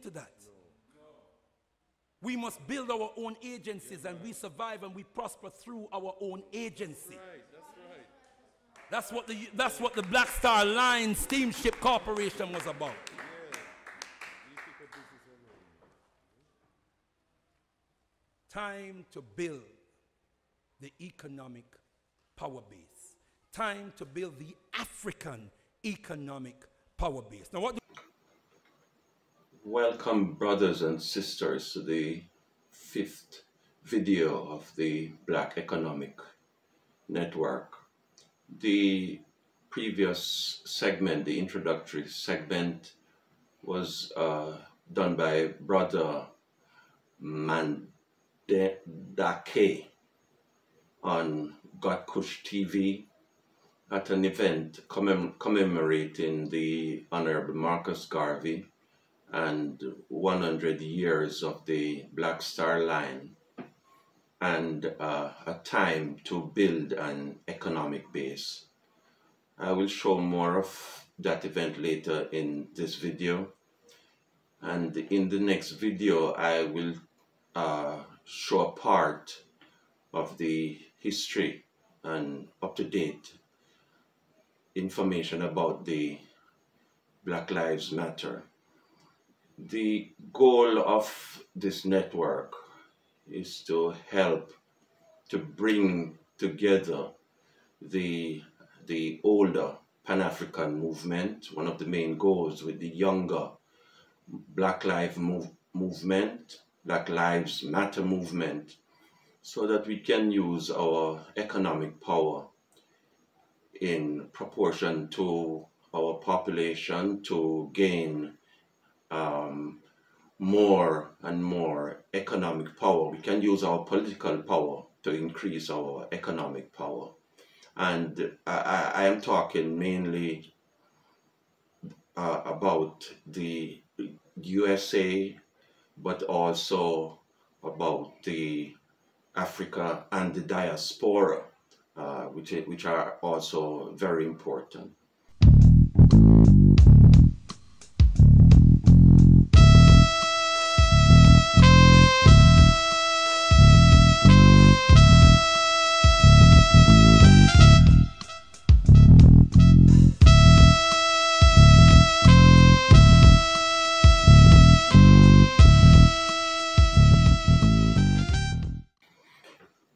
into that. We must build our own agencies, and we survive and we prosper through our own agency. That's what the Black Star Line Steamship Corporation was about. Time to build the economic power base. Time to build the African economic power base. Now, welcome, brothers and sisters, to the 5th video of the Black Economic Network. The previous segment, the introductory segment, was done by Brother Mandake on Got Kush TV at an event commemorating the Honorable Marcus Garvey and 100 years of the Black Star Line, and a time to build an economic base. I will show more of that event later in this video, and in the next video I will show a part of the history and up-to-date information about the Black Lives Matter. The goal of this network is to help to bring together the older Pan-African movement, one of the main goals, with the younger Black Lives movement, Black Lives Matter movement, so that we can use our economic power in proportion to our population to gain more and more economic power. We can use our political power to increase our economic power. And I am talking mainly about the USA, but also about the Africa and the diaspora, which are also very important.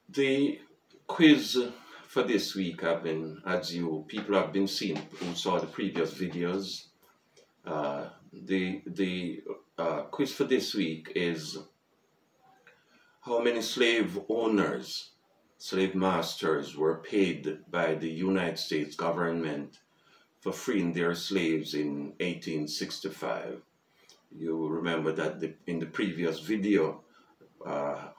The quiz for this week as you people have been seeing who saw the previous videos, the quiz for this week is: how many slave owners, slave masters were paid by the United States government for freeing their slaves in 1865? You remember that in the previous video, I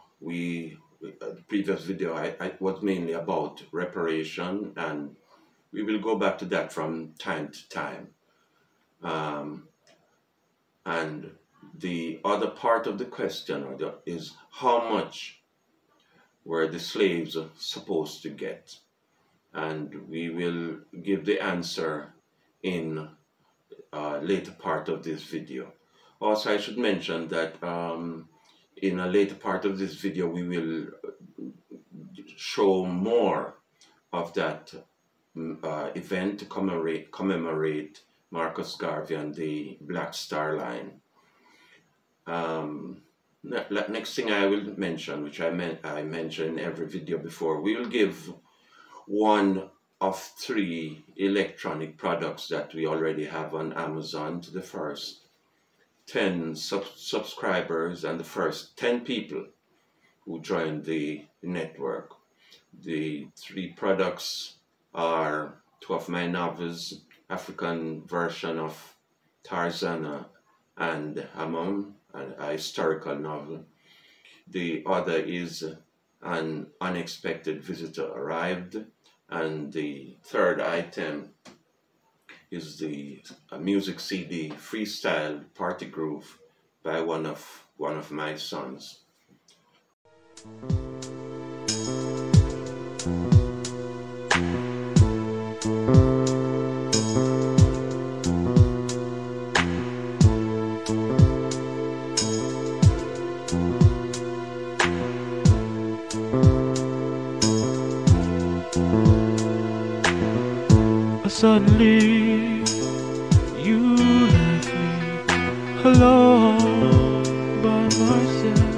was mainly about reparation, and we will go back to that from time to time. And the other part of the question is: how much were the slaves supposed to get? And we will give the answer in a later part of this video. Also, I should mention that in a later part of this video, we will show more of that event to commemorate Marcus Garvey and the Black Star Line. Next thing I will mention, which I mentioned in every video before, we will give one of 3 electronic products that we already have on Amazon to the first 10 subscribers and the first 10 people who joined the network. The 3 products are 2 of my novels, African version of Tarzana and Hamam, a historical novel. The other is An Unexpected Visitor Arrived, and the third item is the music CD Freestyle Party Groove by one of my sons. suddenly you left me alone by myself.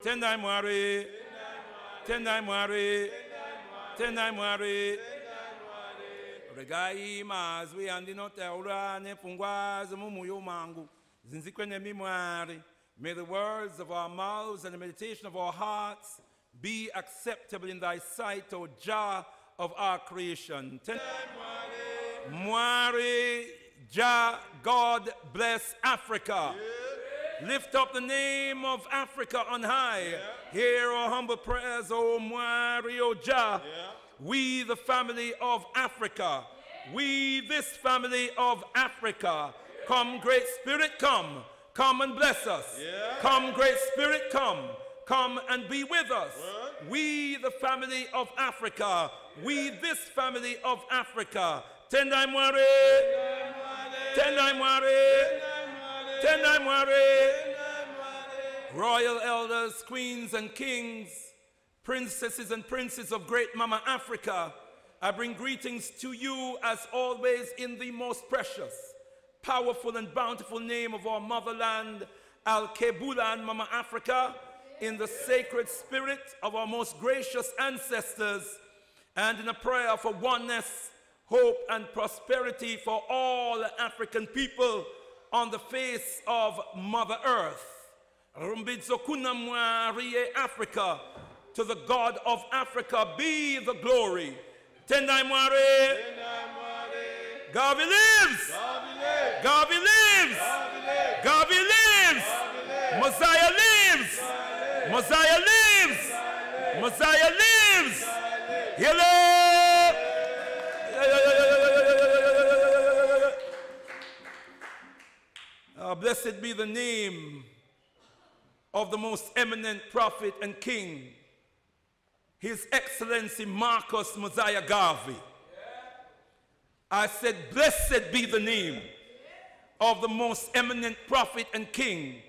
Tendai Mwari, Tendai Mwari, Tendai Mwari. Regai mazwi andino teura ne fungwazi mumuyo mangu. Zinzikwene mimwari. May the words of our mouths and the meditation of our hearts be acceptable in thy sight, O Jah of our creation. Tendai Mwari. Mwari, Jah, God bless Africa. Lift up the name of Africa on high. Hear our humble prayers, O Mwari, O Jah. We, the family of Africa. We, this family of Africa. Come, Great Spirit, come. Come and bless us. Come, Great Spirit, come. Come and be with us. We, the family of Africa. We, this family of Africa. Tendai Mwari. Tendai Mwari. Tendai Mwari. Royal elders, queens and kings, princesses and princes of great Mama Africa, I bring greetings to you as always in the most precious, powerful and bountiful name of our motherland, Al-Kebulan Mama Africa, in the sacred spirit of our most gracious ancestors, and in a prayer for oneness, hope and prosperity for all African people on the face of Mother Earth. Africa, to the God of Africa be the glory. Tendai Mwari. Garvey lives. Garvey lives. Garvey lives. Messiah lives. Messiah lives. Messiah lives. Hello. Blessed be the name of the most eminent prophet and king, His Excellency Marcus Mosiah Garvey. I said, blessed be the name of the most eminent prophet and king,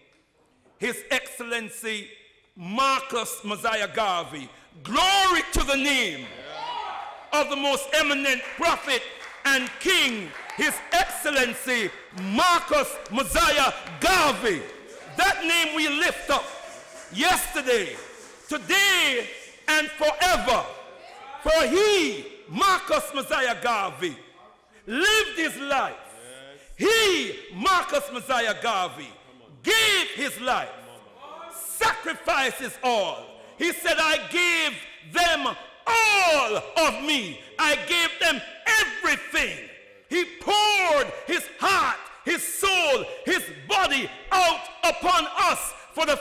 His Excellency Marcus Mosiah Garvey. Glory to the name of the most eminent prophet and king, His Excellency Marcus Mosiah Garvey. That name we lift up yesterday, today, and forever. For he, Marcus Mosiah Garvey, lived his life. He, Marcus Mosiah Garvey, gave his life, sacrificed his all. He said, I gave them all of me. I gave them everything. He poured his heart, his soul, his body out upon us for the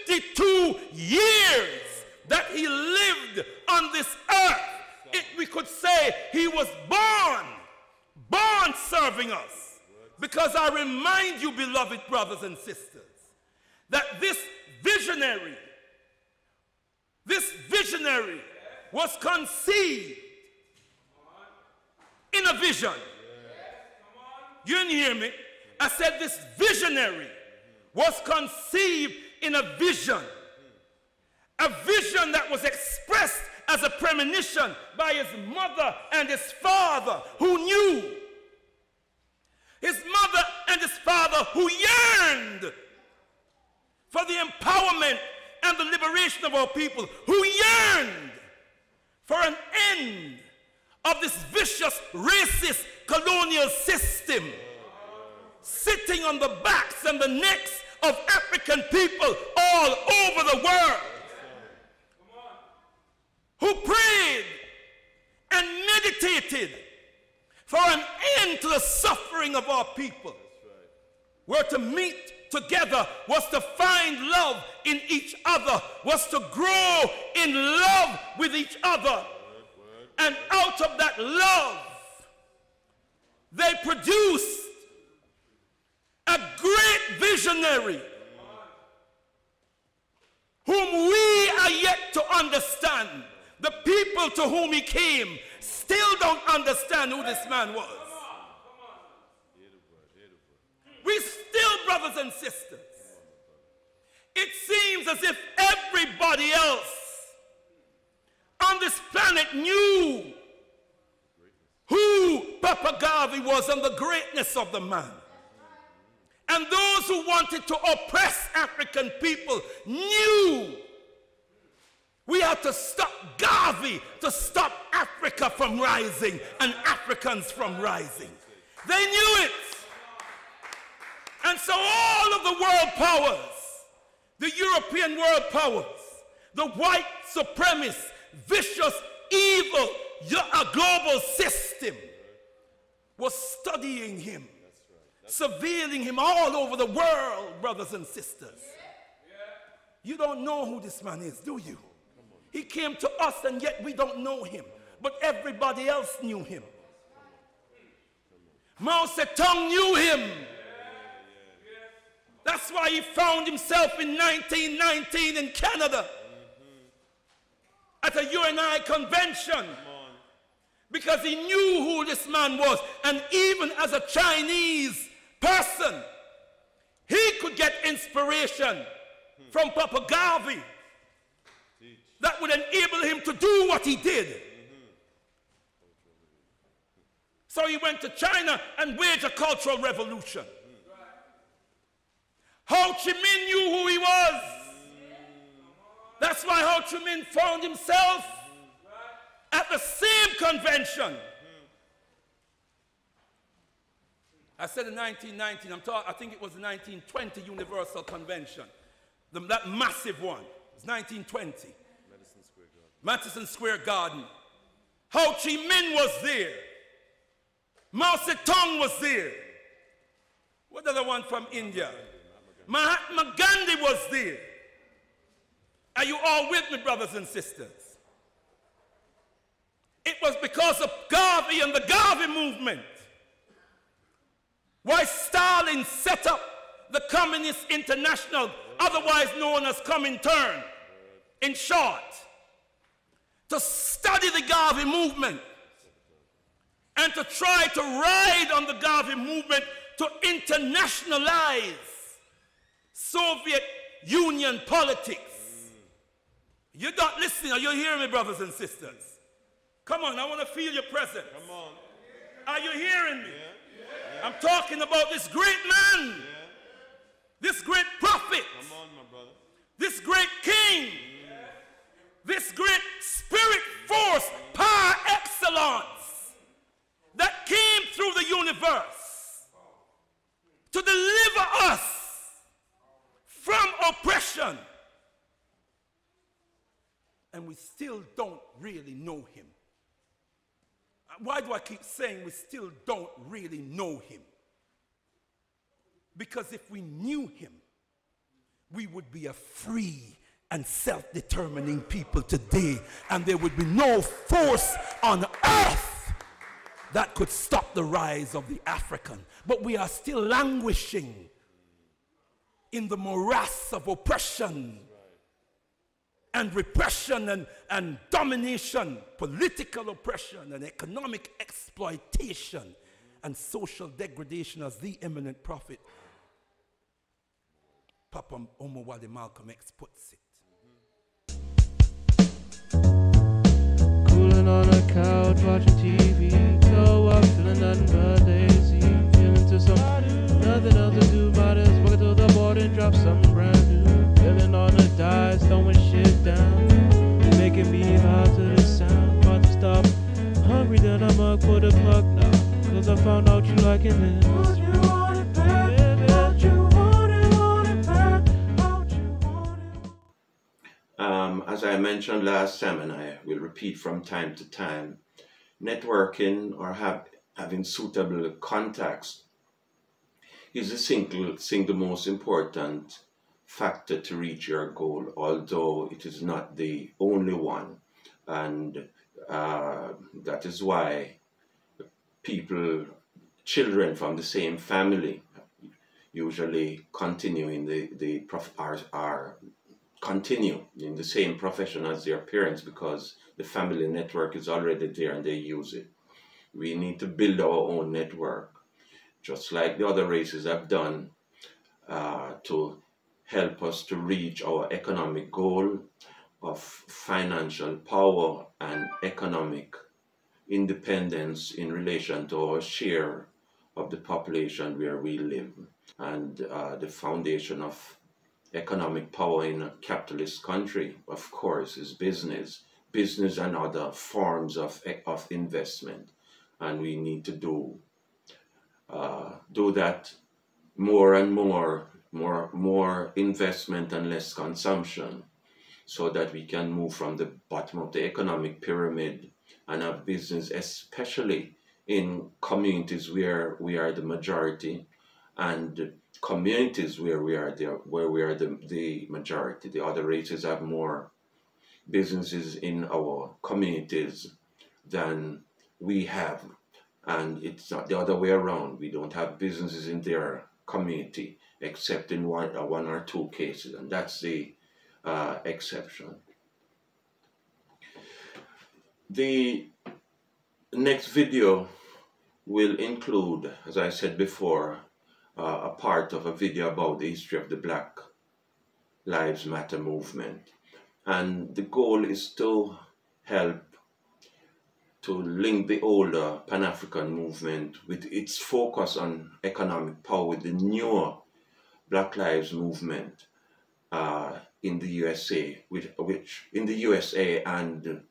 52 years that he lived on this earth. We could say he was born serving us. Because I remind you, beloved brothers and sisters, that this visionary was conceived in a vision. You didn't hear me. I said this visionary was conceived in a vision that was expressed as a premonition by his mother and his father who knew. His mother and his father who yearned for the empowerment and the liberation of our people, who yearned for an end of this vicious, racist, colonial system sitting on the backs and the necks of African people all over the world, who prayed and meditated for an end to the suffering of our people. Were to meet together, was to find love in each other, was to grow in love with each other. And out of that love, they produced a great visionary whom we are yet to understand. The people to whom he came still don't understand who this man was. brothers and sisters, it seems as if everybody else on this planet knew who Papa Garvey was and the greatness of the man. And those who wanted to oppress African people knew we had to stop Garvey to stop Africa from rising and Africans from rising. They knew it. And so all of the world powers, the European world powers, the white supremacist, vicious, evil, a global system was studying him, surveilling him all over the world, brothers and sisters. You don't know who this man is, do you? He came to us and yet we don't know him, but everybody else knew him. Mao Zedong knew him. That's why he found himself in 1919 in Canada at a UNI convention, because he knew who this man was. And even as a Chinese person, he could get inspiration from Papa Garvey that would enable him to do what he did. So he went to China and waged a cultural revolution. Ho Chi Minh knew who he was. That's why Ho Chi Minh found himself at the same convention. I said in 1919, I think it was the 1920 Universal Convention. That massive one. It was 1920. Madison Square Garden. Ho Chi Minh was there. Mao Zedong was there. What other one from India? Mahatma Gandhi was there. Are you all with me, brothers and sisters? It was because of Garvey and the Garvey movement why Stalin set up the Communist International, otherwise known as Comintern, in short, to study the Garvey movement and to try to ride on the Garvey movement to internationalize Soviet Union politics. You're not listening. Are you hearing me, brothers and sisters? Come on, I want to feel your presence. Come on. Are you hearing me? Yeah. I'm talking about this great man, this great prophet, come on, my brother. This great king, this great spirit force par excellence that came through the universe to deliver us from oppression. And we still don't really know him. Why do I keep saying we still don't really know him? Because if we knew him, we would be a free and self-determining people today, and there would be no force on earth that could stop the rise of the African. But we are still languishing in the morass of oppression and repression and domination, political oppression and economic exploitation and social degradation, as the eminent prophet Papa Omowale Malcolm X puts it. Cooling on a couch, watching TV. No, I'm feeling nothing but lazy. Feeling to some nothing else to do. Might as well go to the board and drop something brand new. Feeling on the dice, throwing shit down. Making me vibe to the sound. About to stop. Hungry, then I'm up for the plug now. Cause I found out you liking it. Don't you want it back? Don't you want it back? Don't you want it? As I mentioned last time, and I will repeat from time to time, networking or having suitable contacts is the single most important factor to reach your goal, although it is not the only one. And that is why children from the same family usually continue in continue in the same profession as their parents, because the family network is already there and they use it. We need to build our own network, just like the other races have done. to help us to reach our economic goal of financial power and economic independence in relation to our share of the population where we live. And the foundation of economic power in a capitalist country, of course, is business and other forms of investment. And we need to do that more and more investment and less consumption, so that we can move from the bottom of the economic pyramid and have business, especially in communities where we are the majority, and communities where we are the majority. The other races have more businesses in our communities than we have, and it's not the other way around. We don't have businesses in their community except in one or two cases, and that's the exception. The next video will include, as I said before, a part of a video about the history of the Black Lives Matter movement. And the goal is to help to link the older Pan-African movement with its focus on economic power with the newer Black Lives movement in the USA, which in the USA and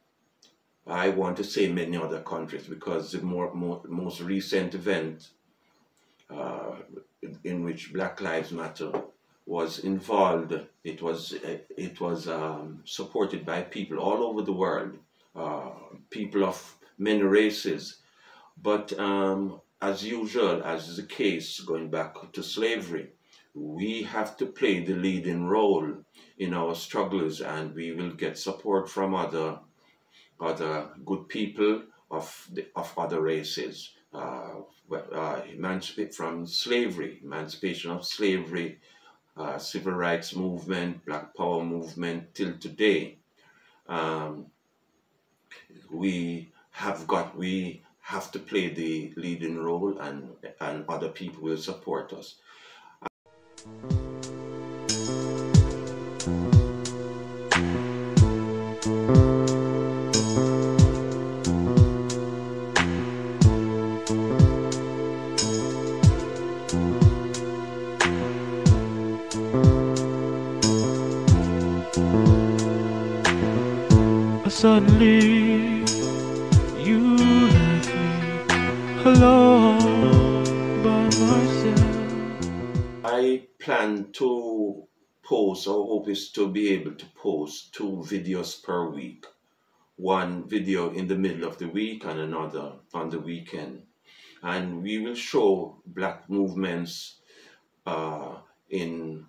I want to say many other countries, because the most recent event in which Black Lives Matter was involved, it was supported by people all over the world, people of many races. But as usual, as is the case going back to slavery, we have to play the leading role in our struggles, and we will get support from other good people of other races. From slavery, emancipation of slavery, civil rights movement, Black Power movement till today. We have to play the leading role, and other people will support us. Suddenly, you left me alone by myself. I plan to post, our hope is to be able to post 2 videos per week. One video in the middle of the week and another on the weekend. And we will show Black movements in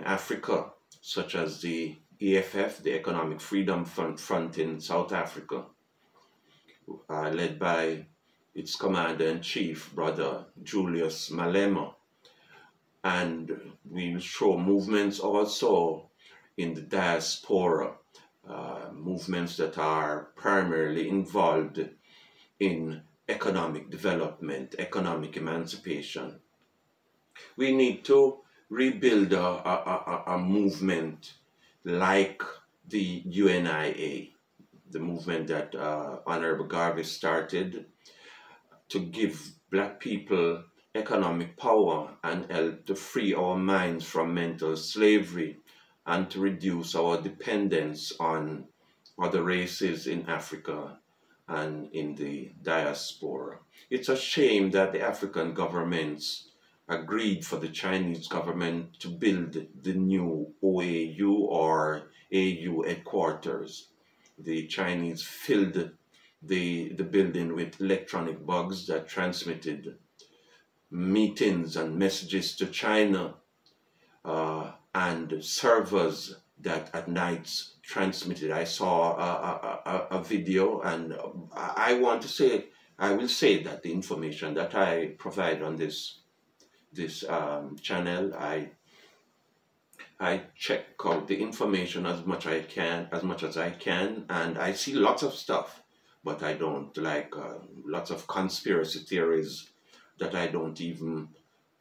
Africa, such as the EFF, the Economic Freedom Front in South Africa, led by its Commander-in-Chief, Brother Julius Malema. And we will show movements also in the diaspora, movements that are primarily involved in economic development, economic emancipation. We need to rebuild a movement like the UNIA, the movement that Honorable Garvey started to give Black people economic power and help to free our minds from mental slavery and to reduce our dependence on other races in Africa and in the diaspora. It's a shame that the African governments agreed for the Chinese government to build the new OAU or AU headquarters. The Chinese filled the building with electronic bugs that transmitted meetings and messages to China, and servers that at nights transmitted. I saw a video, and I will say that the information that I provide on this channel, I check out the information as much as I can, and I see lots of stuff, but I don't like lots of conspiracy theories that I don't even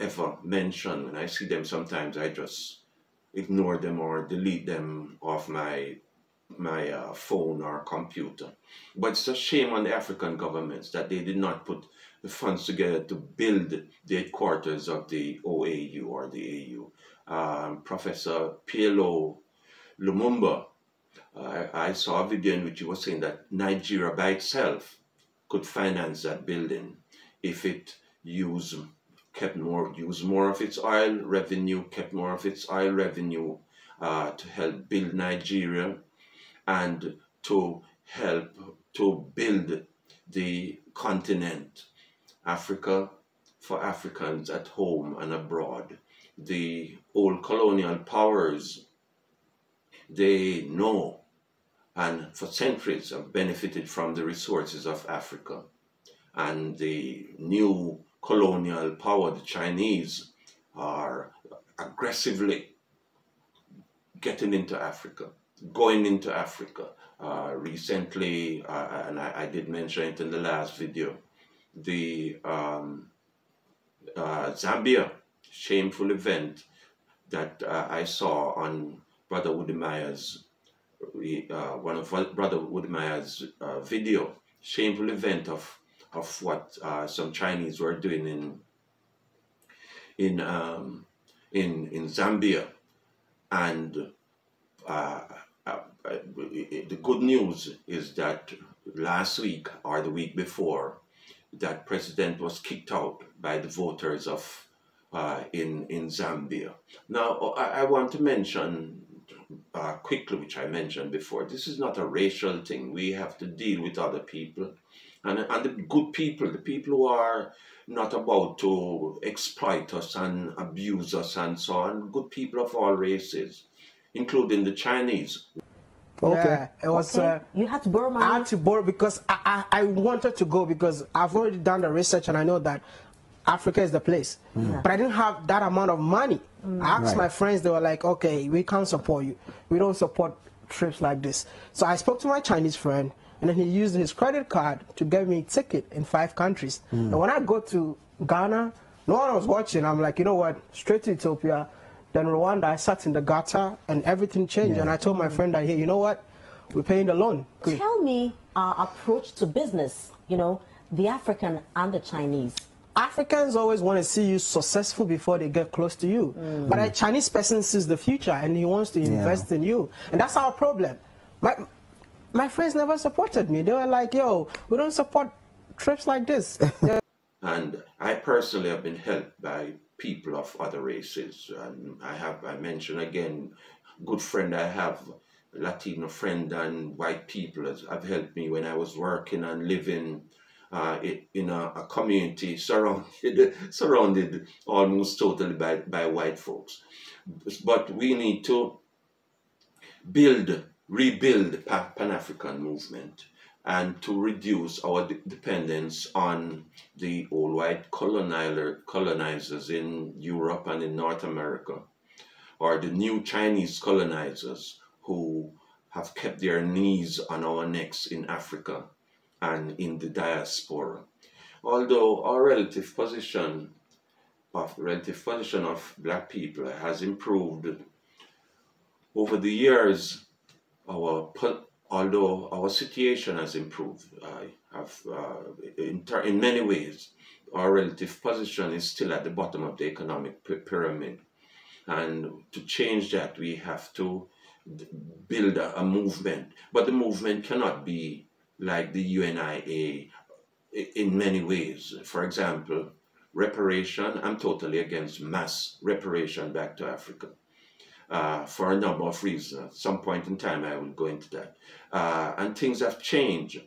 ever mention. When I see them, sometimes I just ignore them or delete them off my phone or computer. But it's a shame on the African governments that they did not put the funds together to build the headquarters of the OAU or the AU. Professor PLO Lumumba, I saw a video in which he was saying that Nigeria by itself could finance that building if it used more of its oil revenue, kept more of its oil revenue to help build Nigeria and to help to build the continent, Africa, for Africans at home and abroad. The old colonial powers, they know and for centuries have benefited from the resources of Africa. And the new colonial power, the Chinese, are aggressively getting into Africa, going into Africa. Recently, and I did mention it in the last video, the Zambia shameful event that I saw on Brother Woody Meyer's, one of Brother Woody Meyer's video, shameful event of what some Chinese were doing in Zambia, and the good news is that last week or the week before, that president was kicked out by the voters of in Zambia. Now I want to mention quickly, which I mentioned before, this is not a racial thing. We have to deal with other people. And the good people, the people who are not about to exploit us and abuse us and so on, good people of all races, including the Chinese. Okay. Yeah, it was. You had to borrow money? I had to borrow because I wanted to go because I've already done the research and I know that Africa is the place. But I didn't have that amount of money. I asked my friends, they were like, okay, we can't support you. We don't support trips like this. So I spoke to my Chinese friend, and then he used his credit card to get me a ticket in 5 countries. And when I go to Ghana, no one was watching. I'm like, you know what, straight to Ethiopia. Then Rwanda, I sat in the gutter and everything changed. And I told my friend that, hey, you know what, we're paying the loan. Tell me our approach to business, you know, the African and the Chinese. Africans always want to see you successful before they get close to you. But a Chinese person sees the future and he wants to invest in you. And that's our problem. My friends never supported me. They were like, yo, we don't support trips like this. And I personally have been helped by people of other races. And I mentioned again, good friend I have, Latino friend and white people have helped me when I was working and living in a community surrounded almost totally by white folks. But we need to rebuild the Pan-African movement and to reduce our dependence on the old white colonizers in Europe and in North America, or the new Chinese colonizers who have kept their knees on our necks in Africa and in the diaspora. Although our relative position of black people has improved over the years, although our situation has improved, in many ways, our relative position is still at the bottom of the economic pyramid. And to change that, we have to build a movement. But the movement cannot be like the UNIA in many ways. For example, reparation, I'm totally against mass reparation back to Africa. For a number of reasons. At some point in time, I will go into that. And things have changed.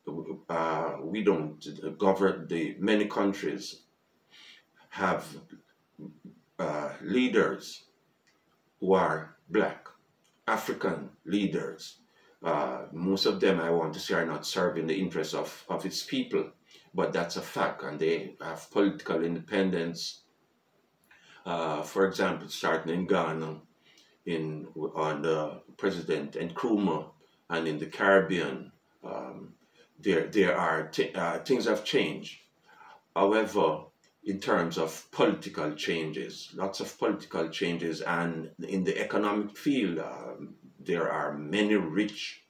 We don't govern, many countries have leaders who are black, African leaders. Most of them, I want to say, are not serving the interests of its people, but that's a fact, and they have political independence. For example, starting in Ghana, under President Nkrumah, and in the Caribbean, things have changed. However, in terms of political changes, lots of political changes, and in the economic field, there are many rich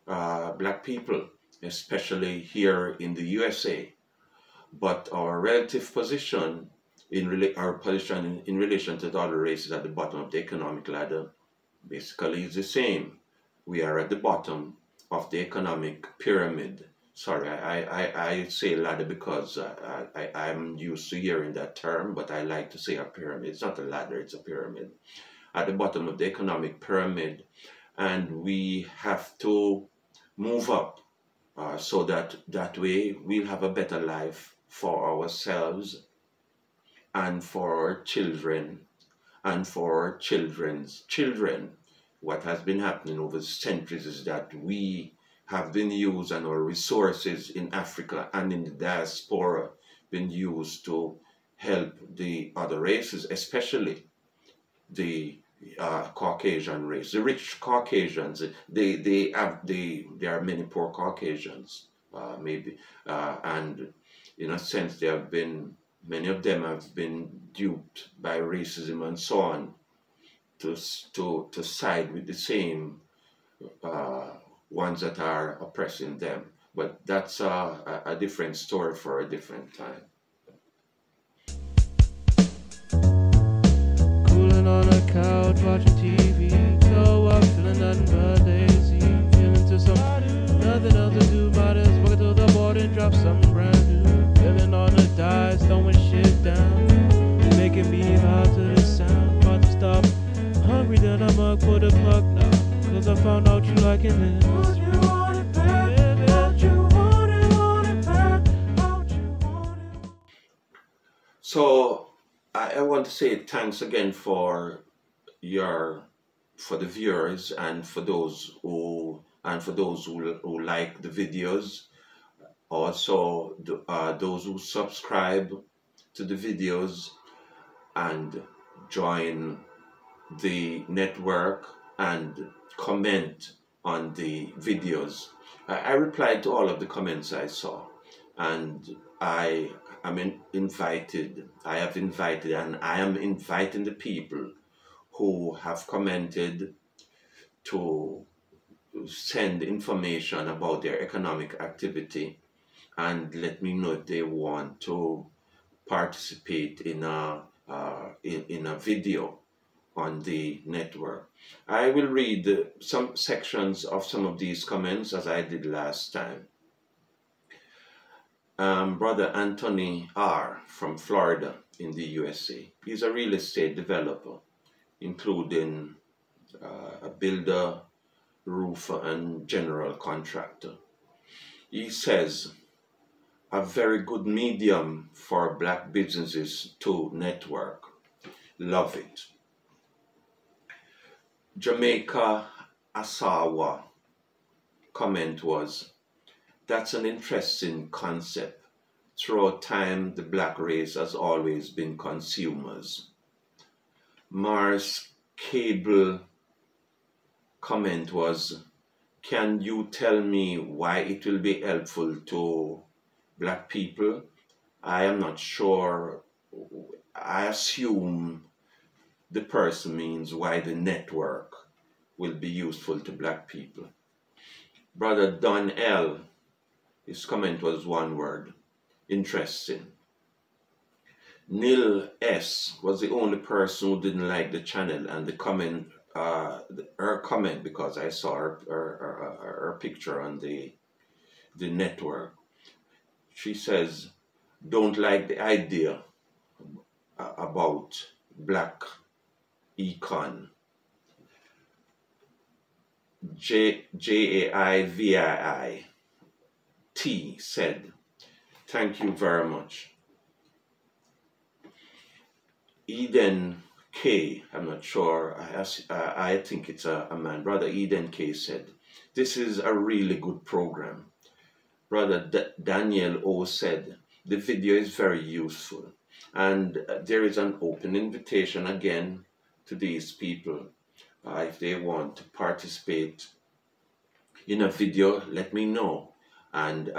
black people, especially here in the USA. But our relative position in relation to the other races at the bottom of the economic ladder basically is the same. We are at the bottom of the economic pyramid. Sorry, I say ladder because I'm used to hearing that term, but I like to say a pyramid. It's not a ladder, it's a pyramid. At the bottom of the economic pyramid, and we have to move up so that way we'll have a better life for ourselves and for our children and for our children's children. What has been happening over the centuries is that we have been used, and our resources in Africa and in the diaspora been used to help the other races, especially the Caucasian race, the rich Caucasians. There are many poor Caucasians, and in a sense, many of them have been duped by racism and so on to side with the same ones that are oppressing them. But that's a different story for a different time. Cooling on a couch, watching TV. No, I'm feeling nothing but lazy. Feeling to somebody, nothing else to do. Might as well go to the board and drop something brand new. Feeling on the dice, throwing shit down. Making me vibe to the sound. About to stop. Hungry, then I'm up for the plug now. Cause I found out you liking this. Don't you want it back? Don't you want it back? Don't you want it? So I want to say thanks again for the viewers and for those who like the videos. Also those who subscribe to the videos and join the network and comment on the videos. I replied to all of the comments I saw, and I have invited and I am inviting the people who have commented to send information about their economic activity and let me know if they want to participate in a video on the network. I will read some sections of some of these comments as I did last time. Brother Anthony R. from Florida in the USA. He's a real estate developer, including a builder, roofer, and general contractor. He says, a very good medium for black businesses to network. Love it. Jamaica Asawa comment was, that's an interesting concept. Throughout time, the black race has always been consumers. Mars Cable comment was, can you tell me why it will be helpful to black people? I am not sure. I assume the person means why the network will be useful to black people. Brother Don L., his comment was one word, interesting. Neil S. was the only person who didn't like the channel and the comment, her comment, because I saw her picture on the network. She says, don't like the idea about Black Econ. Jaivii T said, thank you very much. Eden K, I'm not sure, I think it's a man. Brother Eden K said, this is a really good program. Brother Daniel O said, the video is very useful. And there is an open invitation again to these people. If they want to participate in a video, let me know. And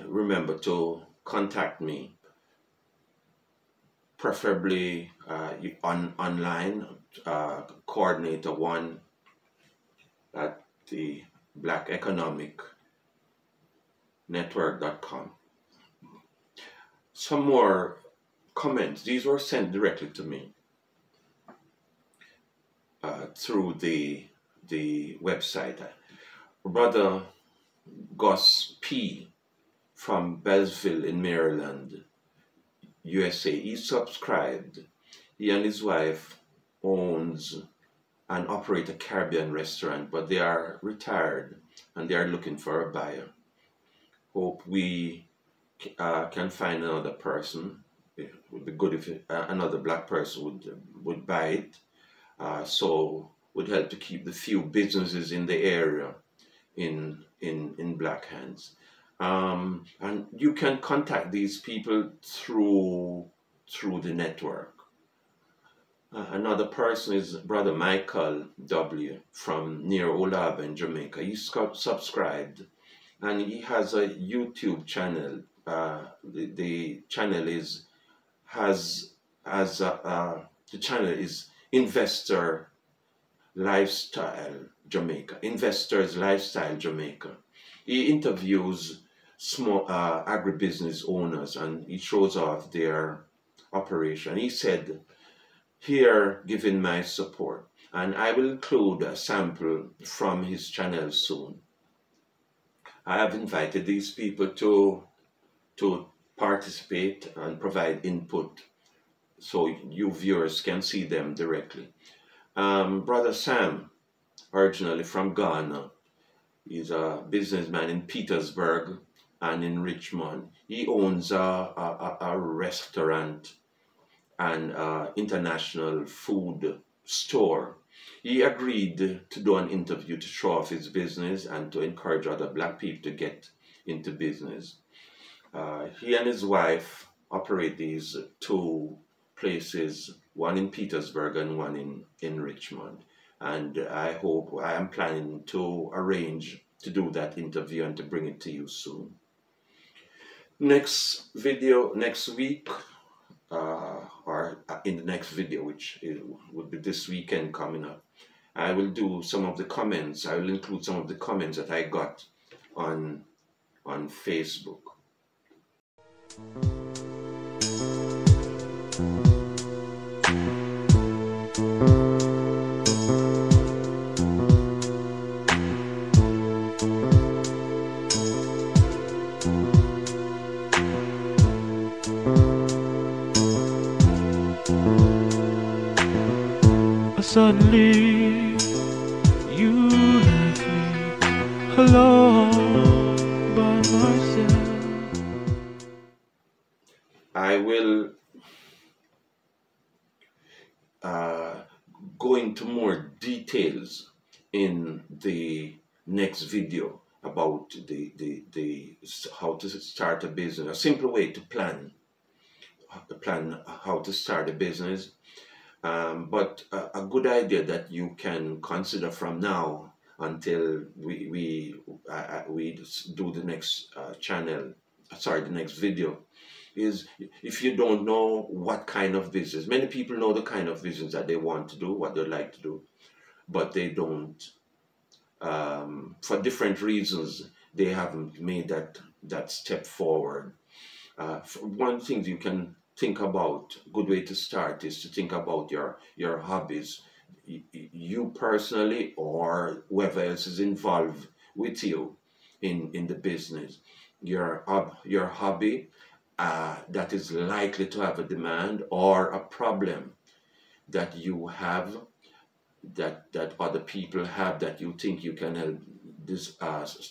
remember to contact me preferably online, coordinator 1 at the BlackEcon-Network.com. Some more comments. These were sent directly to me through the website. Brother Gus P. from Belleville in Maryland, USA, he subscribed. He and his wife owns and operate a Caribbean restaurant, but they are retired and they are looking for a buyer. Hope we can find another person. It would be good if another black person would buy it. So would help to keep the few businesses in the area in black hands. And you can contact these people through the network. Another person is Brother Michael W. from near Old Albany, Jamaica. He subscribed, and he has a YouTube channel. The channel is Investor Lifestyle Jamaica. Investors Lifestyle Jamaica. He interviews small agribusiness owners and he shows off their operation. He said, "Here, giving my support," and I will include a sample from his channel soon. I have invited these people to participate and provide input so you viewers can see them directly. Brother Sam, originally from Ghana, he's a businessman in Petersburg and in Richmond. He owns a restaurant and international food store. He agreed to do an interview to show off his business and to encourage other black people to get into business. He and his wife operate these two places, one in Petersburg and one in Richmond. And I am planning to arrange to do that interview and to bring it to you soon. Next video, next week, or in the next video, which would be this weekend coming up, I will do some of the comments. I will include some of the comments that I got on Facebook. Suddenly, you left me alone by myself. I will go into more details in the next video about the how to start a business, a simple way to plan how to start a business. But a good idea that you can consider from now until we do the next the next video, is if you don't know what kind of business. Many people know the kind of business that they want to do, what they like to do, but they don't, for different reasons, they haven't made that step forward. One thing you can think about, a good way to start is to think about your hobbies. You personally or whoever else is involved with you in the business. Your hobby that is likely to have a demand or a problem that you have, that other people have, that you think you can help this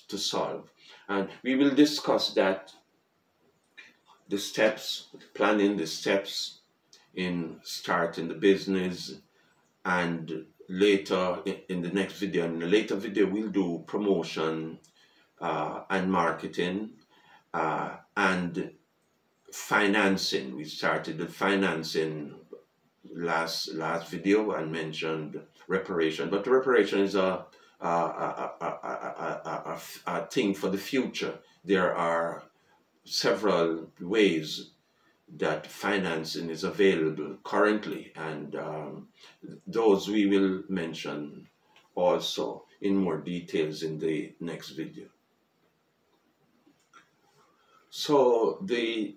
to solve. And we will discuss that, the steps, planning the steps in starting the business, and later in the next video, in the later video, we'll do promotion and marketing and financing. We started the financing last video and mentioned reparation, but the reparation is a thing for the future. There are several ways that financing is available currently, and those we will mention also in more details in the next video. So the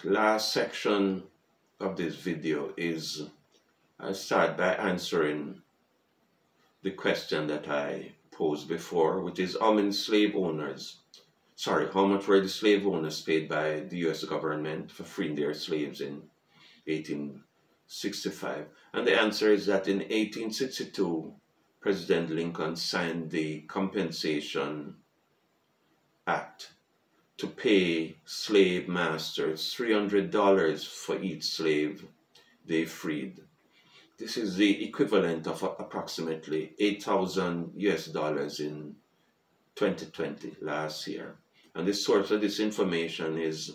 last section of this video is, I start by answering the question that I posed before, which is how much were the slave owners paid by the US government for freeing their slaves in 1865? And the answer is that in 1862, President Lincoln signed the Compensation Act to pay slave masters $300 for each slave they freed. This is the equivalent of approximately $8,000 US in 2020, last year. And the source of this information is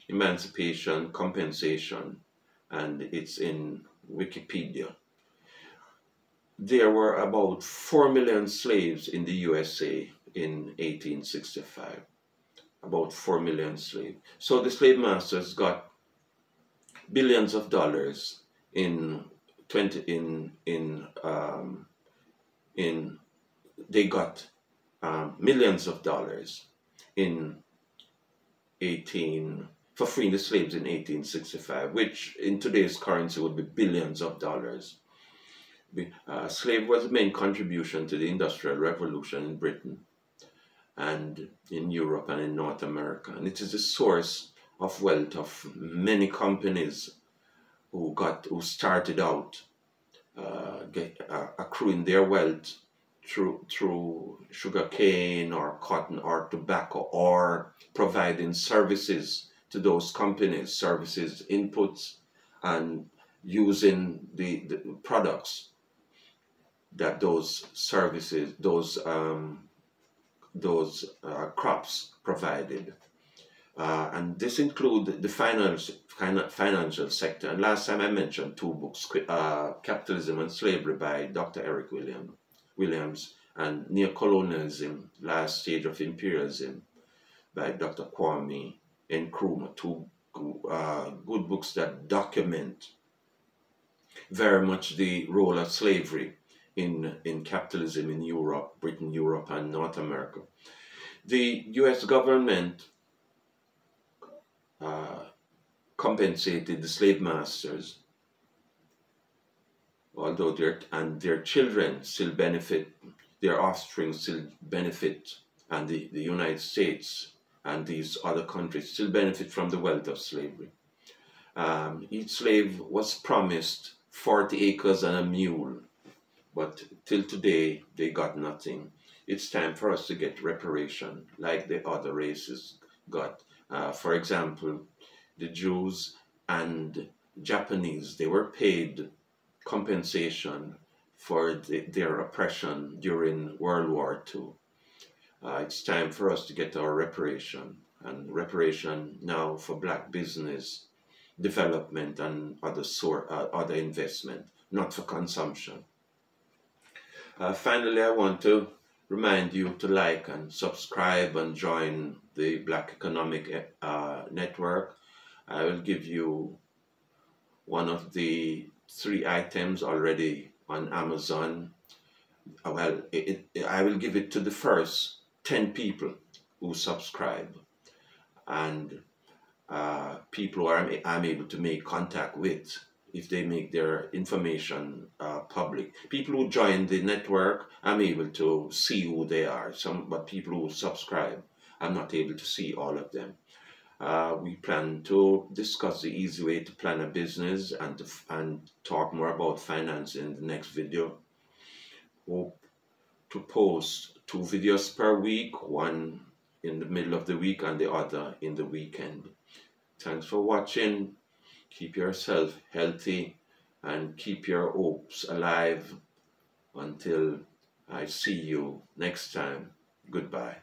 Emancipation Compensation, and it's in Wikipedia. There were about 4 million slaves in the USA in 1865. About 4 million slaves. So the slave masters got billions of dollars they got millions of dollars for freeing the slaves in 1865, which in today's currency would be billions of dollars. Slavery was the main contribution to the Industrial Revolution in Britain and in Europe and in North America, and it is the source of wealth of many companies who started out accruing their wealth through sugarcane or cotton or tobacco, or providing services to those companies, services, inputs, and using the products that those services, those crops provided. And this includes the financial sector. And last time I mentioned two books, Capitalism and Slavery by Dr. Eric Williams, and Neocolonialism, Last Stage of Imperialism by Dr. Kwame Nkrumah. Two good books that document very much the role of slavery in capitalism in Europe, Britain, Europe, and North America. The US government compensated the slave masters, although their children still benefit, their offspring still benefit, and the United States and these other countries still benefit from the wealth of slavery. Each slave was promised 40 acres and a mule, but till today they got nothing. It's time for us to get reparation like the other races got. For example, the Jews and Japanese, they were paid compensation for their oppression during World War II. It's time for us to get our reparation, and reparation now for black business, development, and other investment, not for consumption. Finally, I want to remind you to like and subscribe and join the Black Economic Network. I will give you one of the 3 items already on Amazon. Well, I will give it to the first 10 people who subscribe, and people who I'm able to make contact with if they make their information public. People who join the network, I'm able to see who they are. But people who subscribe, I'm not able to see all of them. We plan to discuss the easy way to plan a business and talk more about finance in the next video. Hope to post 2 videos per week, one in the middle of the week and the other in the weekend. Thanks for watching. Keep yourself healthy and keep your hopes alive until I see you next time. Goodbye.